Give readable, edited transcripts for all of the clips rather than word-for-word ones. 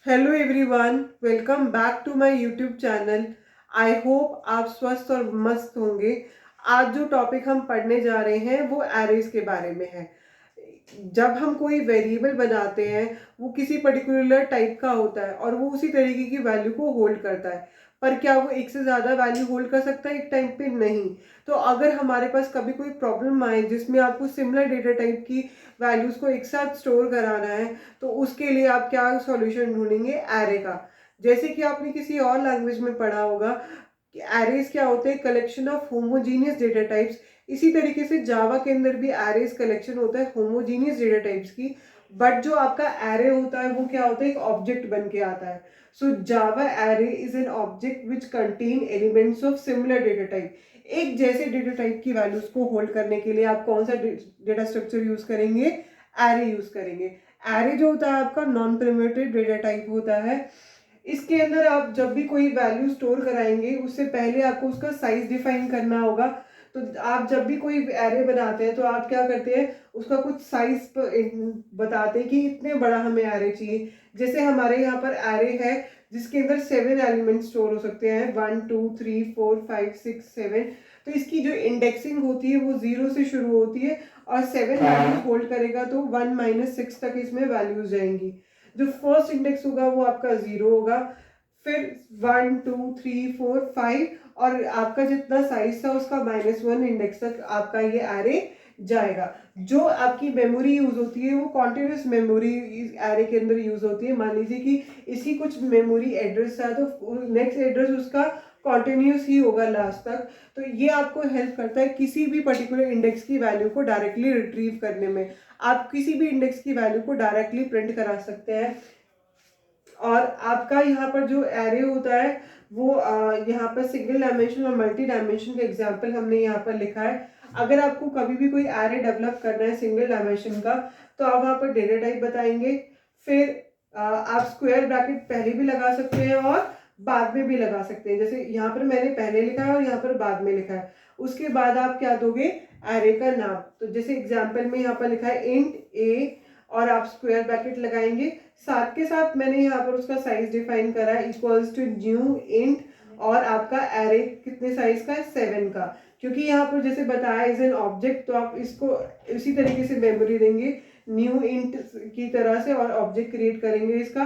Hello everyone, welcome back to my YouTube channel. I hope आप स्वस्थ और मस्त होंगे। आज जो टॉपिक हम पढ़ने जा रहे हैं वो एरेज के बारे में है। जब हम कोई वेरिएबल बनाते हैं वो किसी पर्टिकुलर टाइप का होता है और वो उसी तरीके की वैल्यू को होल्ड करता है। पर क्या वो एक से ज़्यादा वैल्यू होल्ड कर सकता है एक टाइम पे? नहीं। तो अगर हमारे पास कभी कोई प्रॉब्लम आए जिसमें आपको सिमिलर डेटा टाइप की वैल्यूज़ को एक साथ स्टोर कराना है, तो उसके लिए आप क्या सॉल्यूशन ढूंढेंगे? एरे का। जैसे कि आपने किसी और लैंग्वेज में पढ़ा होगा कि एरेज क्या होते हैं, collection of homogeneous data types. इसी तरीके से जावा के अंदर भी एरेज कलेक्शन होता है होमोजीनियस डेटा टाइप्स की। बट जो आपका एरे होता है वो क्या होता है, एक ऑब्जेक्ट बन के आता है। So Java array is an object which contain elements of similar data type. एक जैसे डेटा टाइप की वैल्यूज को होल्ड करने के लिए आप कौन सा डेटा स्ट्रक्चर यूज करेंगे? एरे यूज करेंगे। एरे जो होता है आपका नॉन प्रिमिटिव डेटा टाइप होता है। इसके अंदर आप जब भी कोई वैल्यू स्टोर कराएंगे उससे पहले आपको उसका साइज डिफाइन करना होगा। तो आप जब भी कोई एरे बनाते हैं तो आप क्या करते हैं, उसका कुछ साइज बताते हैं कि इतने बड़ा हमें एरे चाहिए। जैसे हमारे यहाँ पर एरे है जिसके अंदर 7 एलिमेंट स्टोर हो सकते हैं, 1 2 3 4 5 6 7। तो इसकी जो इंडेक्सिंग होती है वो 0 से शुरू होती है और 7 वैल्यूज होल्ड करेगा तो 1 - 6 तक इसमें वैल्यूज जाएंगी। जो फर्स्ट इंडेक्स होगा वो आपका 0 होगा, फिर 1 2 3 4 5 और आपका जितना साइज था उसका -1 इंडेक्स तक आपका ये एरे जाएगा। जो आपकी मेमोरी यूज होती है वो कॉन्टिन्यूस मेमोरी एरे के अंदर यूज होती है। मान लीजिए कि इसी कुछ मेमोरी एड्रेस था तो नेक्स्ट एड्रेस उसका कॉन्टिन्यूस ही होगा लास्ट तक। तो ये आपको हेल्प करता है किसी भी पर्टिकुलर इंडेक्स की वैल्यू को डायरेक्टली रिट्रीव करने में। आप किसी भी इंडेक्स की वैल्यू को डायरेक्टली प्रिंट करा सकते हैं। और आपका यहाँ पर जो एरे होता है वो यहाँ पर सिंगल डायमेंशन और मल्टी डायमेंशन का एग्जांपल हमने यहाँ पर लिखा है। अगर आपको कभी भी कोई एरे डेवलप करना है सिंगल डायमेंशन का तो आप वहाँ पर डेटा टाइप बताएंगे। फिर आप स्क्वायर ब्रैकेट पहले भी लगा सकते हैं और बाद में भी लगा सकते हैं। जैसे यहाँ पर मैंने पहले लिखा है और यहाँ पर बाद में लिखा है। उसके बाद आप क्या दोगे? एरे का नाम। तो जैसे एग्जाम्पल में यहाँ पर लिखा है इंट ए और आप स्क्वायर ब्रैकेट लगाएंगे। साथ के साथ मैंने यहाँ पर उसका साइज डिफाइन करा है इक्वल्स टू न्यू इंट और आपका एरे कितने साइज का है? 7 का। क्योंकि यहाँ पर जैसे बताया इज एन ऑब्जेक्ट तो आप इसको इसी तरीके से मेमोरी देंगे न्यू इंट की तरह से और ऑब्जेक्ट क्रिएट करेंगे इसका।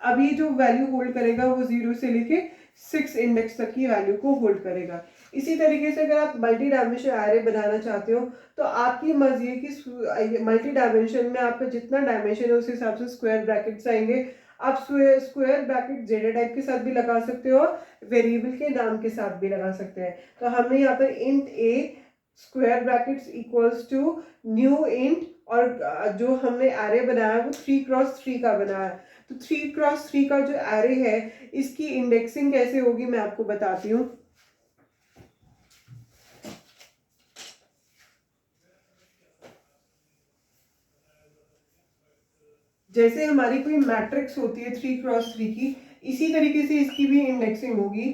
अब ये जो वैल्यू होल्ड करेगा वो 0 से लेके 6 इंडेक्स तक की वैल्यू को होल्ड करेगा। इसी तरीके से अगर आप मल्टी डायमेंशन एरे बनाना चाहते हो तो आपकी मर्जी है कि मल्टी डायमेंशन में आपका जितना डायमेंशन है उस हिसाब से स्क्वायर ब्रैकेट्स आएंगे। आप स्क्वायर ब्रैकेट डेटा टाइप के साथ भी लगा सकते हो और वेरिएबल के नाम के साथ भी लगा सकते हैं। तो हमने यहाँ पर int a square brackets equals to new int और जो हमने एरे बनाया वो 3 × 3 का बनाया। तो 3 × 3 का जो एरे है इसकी इंडेक्सिंग कैसे होगी मैं आपको बताती हूँ। जैसे हमारी कोई मैट्रिक्स होती है 3 × 3 की, इसी तरीके से इसकी भी इंडेक्सिंग होगी।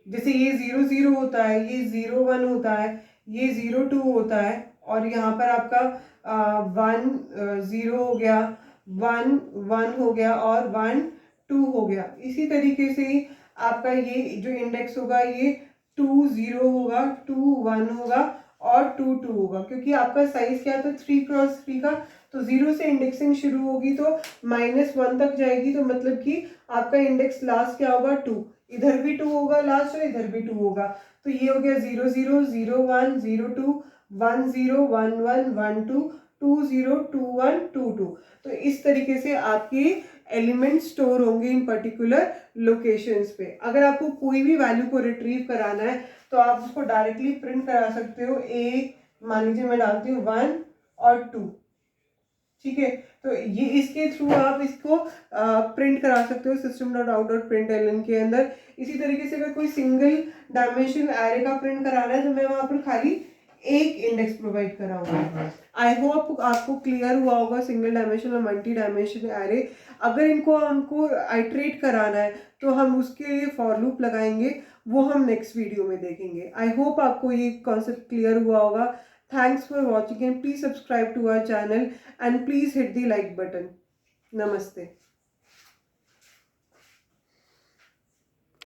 जैसे ये 0 0 होता है, ये 0 1 होता है, ये 0 2 होता है और यहाँ पर आपका 1 0 हो गया, 1 1 हो गया और 1 2 हो गया। इसी तरीके से ही आपका ये जो इंडेक्स होगा ये 2 0 होगा, 2 1 होगा और 2 2 होगा। क्योंकि आपका साइज क्या था 3 × 3 का, तो 0 से इंडेक्सिंग शुरू होगी तो -1 तक जाएगी। तो मतलब कि आपका इंडेक्स लास्ट क्या होगा? 2। इधर भी 2 होगा लास्ट और इधर भी 2 होगा। तो ये हो गया 0 0 0 1 0 2 1 0 1 1 1 2 2 0 2 1 2 2। तो इस तरीके से आपके एलिमेंट स्टोर होंगे इन पर्टिकुलर लोकेशंस पे। अगर आपको कोई भी वैल्यू को रिट्रीव कराना है तो आप उसको डायरेक्टली प्रिंट करा सकते हो। ए मान लीजिए मैं डालती हूँ 1 और 2, ठीक है। तो ये इसके थ्रू आप इसको प्रिंट करा सकते हो system.out.println के अंदर। इसी तरीके से अगर कोई सिंगल डायमेंशन एरे का प्रिंट कराना है तो मैं वहां पर खाली एक इंडेक्स प्रोवाइड कराऊंगा। आई होप आपको क्लियर हुआ होगा सिंगल डायमेंशन और मल्टी डायमेंशन एरे। अगर इनको हमको आइट्रेट कराना है तो हम उसके लिए फॉर लूप लगाएंगे, वो हम नेक्स्ट वीडियो में देखेंगे। आई होप आपको ये कॉन्सेप्ट क्लियर हुआ होगा। Thanks for watching and please subscribe to our channel and please hit the like button. Namaste.